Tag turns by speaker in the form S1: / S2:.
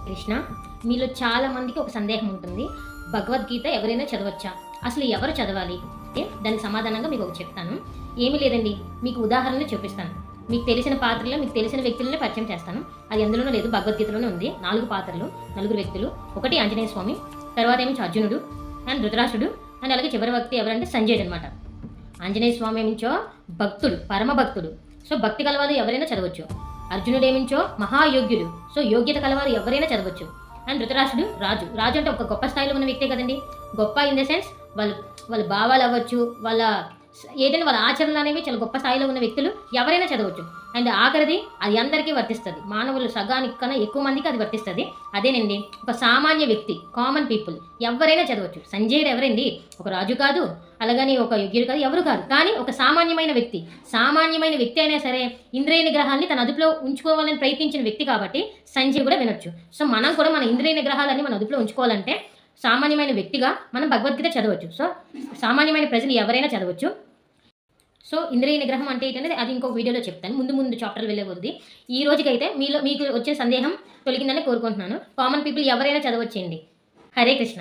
S1: కృష్ణ, మీలో చాలా మందికి ఒక సందేహం ఉంటుంది. భగవద్గీత ఎవరైనా చదవచ్చా? అసలు ఎవరు చదవాలి? దానికి సమాధానంగా మీకు ఒకటి చెప్తాను. ఏమీ లేదండి, మీకు ఉదాహరణలు చూపిస్తాను. మీకు తెలిసిన పాత్రలో మీకు తెలిసిన వ్యక్తులనే పరిచయం చేస్తాను. అది ఎందులోనూ లేదు, భగవద్గీతలోనే ఉంది. 4 పాత్రలు, 4 వ్యక్తులు. ఒకటి ఆంజనేయ స్వామి, తర్వాత ఏమించి అర్జునుడు అండ్ ధృతరాష్ట్రుడు, అండ్ అలాగే చివరి వ్యక్తి ఎవరంటే సంజయుడు అనమాట. ఆంజనేయ స్వామి ఏమించో భక్తుడు, పరమ భక్తుడు. సో భక్తి కలవారు ఎవరైనా చదవచ్చు. అర్జునుడు ఏమించో మహాయోగ్యుడు. సో యోగ్యత కలవారు ఎవరైనా చదవచ్చు. అండ్ ధృతరాష్ట్రుడు రాజు. రాజు అంటే ఒక గొప్ప స్థాయిలో ఉన్న వ్యక్తే కదండి. గొప్ప ఇన్ ద సెన్స్ వాళ్ళ భావాలు అవ్వచ్చు, ఏదైనా వాళ్ళ ఆచరణలు అనేవి చాలా గొప్ప స్థాయిలో ఉన్న వ్యక్తులు ఎవరైనా చదవచ్చు. అండ్ ఆఖరిది అది అందరికీ వర్తిస్తుంది. మానవులు సగానికి కన్నా ఎక్కువ మందికి అది వర్తిస్తుంది. అదేనండి, ఒక సామాన్య వ్యక్తి, కామన్ పీపుల్ ఎవరైనా చదవచ్చు. సంజయుడు ఎవరండి? ఒక రాజు కాదు, అలాగని ఒక యోగ్యుడు కాదు, ఎవరు కాదు, కానీ ఒక సామాన్యమైన వ్యక్తి. సామాన్యమైన వ్యక్తి అయినా సరే ఇంద్రియ నిగ్రహాన్ని తన అదుపులో ఉంచుకోవాలని ప్రయత్నించిన వ్యక్తి కాబట్టి సంజయ్ కూడా వినొచ్చు. సో మనం కూడా మన ఇంద్రియ నిగ్రహాలన్నీ మన అదుపులో ఉంచుకోవాలంటే సామాన్యమైన వ్యక్తిగా మనం భగవద్గీత చదవచ్చు. సో సామాన్యమైన ప్రజలు ఎవరైనా చదవచ్చు. సో ఇంద్రియ నిగ్రహం అంటే ఏంటనేది అది ఇంకొక వీడియోలో చెప్తాను. ముందు చాప్టర్లు వెళ్ళే కొద్ది ఈ రోజుకైతే మీకు వచ్చే సందేహం తొలగిందని కోరుకుంటున్నాను. కామన్ పీపుల్ ఎవరైనా చదవచ్చండి. హరే కృష్ణ.